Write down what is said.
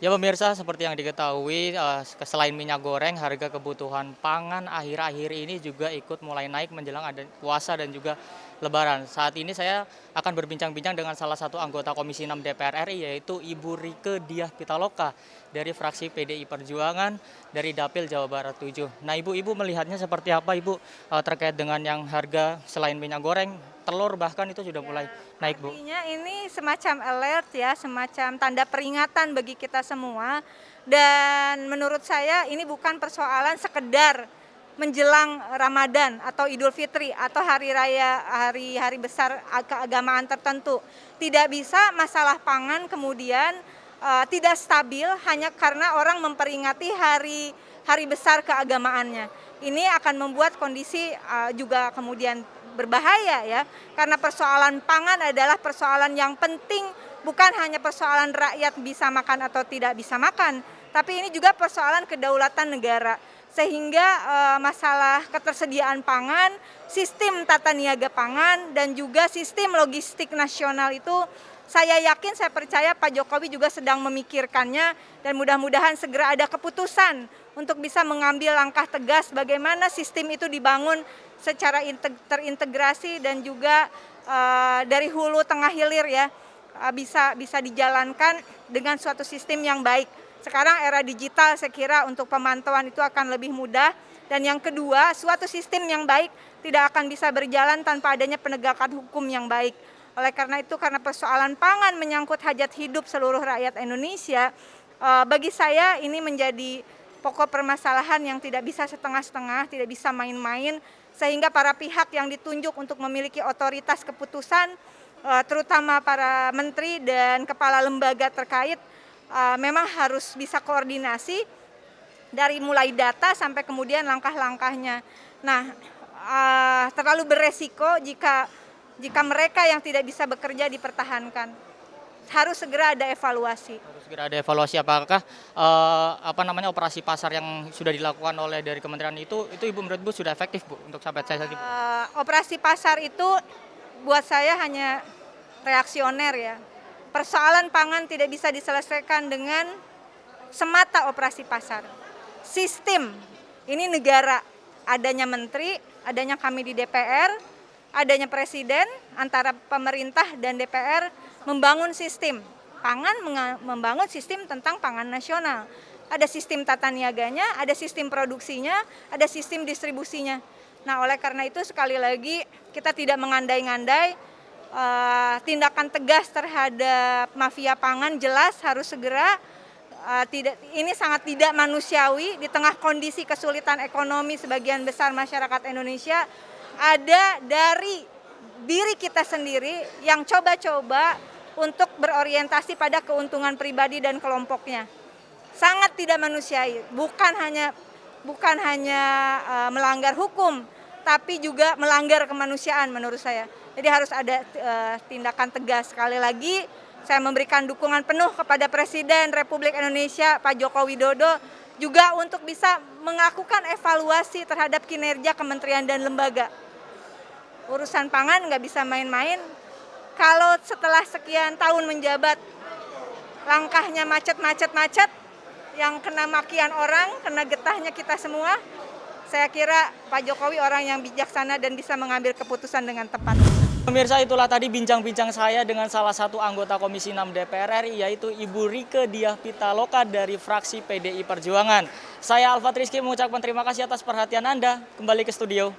Ya pemirsa, seperti yang diketahui, selain minyak goreng, harga kebutuhan pangan akhir-akhir ini juga ikut mulai naik menjelang ada puasa dan juga Lebaran. Saat ini saya akan berbincang-bincang dengan salah satu anggota Komisi 6 DPR RI, yaitu Ibu Rieke Diah Pitaloka dari fraksi PDI Perjuangan dari Dapil Jawa Barat 7. Nah, Ibu melihatnya seperti apa, Ibu, terkait dengan yang harga selain minyak goreng, telur bahkan itu sudah mulai naik, Bu? Artinya ini semacam alert ya, semacam tanda peringatan bagi kita semua. Dan menurut saya ini bukan persoalan sekedar menjelang Ramadan atau Idul Fitri atau hari raya hari-hari besar keagamaan tertentu. Tidak bisa masalah pangan kemudian tidak stabil hanya karena orang memperingati hari besar keagamaannya. Ini akan membuat kondisi juga kemudian berbahaya ya, karena persoalan pangan adalah persoalan yang penting, bukan hanya persoalan rakyat bisa makan atau tidak bisa makan, tapi ini juga persoalan kedaulatan negara. Sehingga masalah ketersediaan pangan, sistem tata niaga pangan, dan juga sistem logistik nasional itu saya yakin, saya percaya Pak Jokowi juga sedang memikirkannya, dan mudah-mudahan segera ada keputusan untuk bisa mengambil langkah tegas bagaimana sistem itu dibangun secara terintegrasi dan juga dari hulu tengah hilir ya, bisa dijalankan dengan suatu sistem yang baik. Sekarang era digital, saya kira untuk pemantauan itu akan lebih mudah. Dan yang kedua, suatu sistem yang baik tidak akan bisa berjalan tanpa adanya penegakan hukum yang baik. Oleh karena itu, karena persoalan pangan menyangkut hajat hidup seluruh rakyat Indonesia, bagi saya ini menjadi pokok permasalahan yang tidak bisa setengah-setengah, tidak bisa main-main, sehingga para pihak yang ditunjuk untuk memiliki otoritas keputusan, terutama para menteri dan kepala lembaga terkait, memang harus bisa koordinasi dari mulai data sampai kemudian langkah-langkahnya. Nah, terlalu beresiko jika mereka yang tidak bisa bekerja dipertahankan. Harus segera ada evaluasi. Harus segera ada evaluasi, apakah operasi pasar yang sudah dilakukan oleh dari kementerian itu Ibu menurut Bu sudah efektif, Bu, untuk sampai saat ini? Operasi pasar itu buat saya hanya reaksioner ya. Persoalan pangan tidak bisa diselesaikan dengan semata operasi pasar. Sistem, ini negara, adanya menteri, adanya kami di DPR, adanya presiden, antara pemerintah dan DPR membangun sistem pangan, membangun sistem tentang pangan nasional. Ada sistem tata niaganya, ada sistem produksinya, ada sistem distribusinya. Nah, oleh karena itu sekali lagi kita tidak mengandai-ngandai, tindakan tegas terhadap mafia pangan jelas harus segera. Ini sangat tidak manusiawi di tengah kondisi kesulitan ekonomi sebagian besar masyarakat Indonesia. Ada dari diri kita sendiri yang coba-coba untuk berorientasi pada keuntungan pribadi dan kelompoknya. Sangat tidak manusiawi, bukan hanya melanggar hukum, tapi juga melanggar kemanusiaan menurut saya. Jadi harus ada tindakan tegas. Sekali lagi saya memberikan dukungan penuh kepada Presiden Republik Indonesia Pak Joko Widodo juga untuk bisa melakukan evaluasi terhadap kinerja kementerian dan lembaga. Urusan pangan nggak bisa main-main. Kalau setelah sekian tahun menjabat, langkahnya macet, yang kena makian orang, kena getahnya kita semua, saya kira Pak Jokowi orang yang bijaksana dan bisa mengambil keputusan dengan tepat. Pemirsa, itulah tadi bincang-bincang saya dengan salah satu anggota Komisi 6 DPR RI, yaitu Ibu Rieke Diah Pitaloka dari fraksi PDI Perjuangan. Saya Alfat Rizky mengucapkan terima kasih atas perhatian Anda. Kembali ke studio.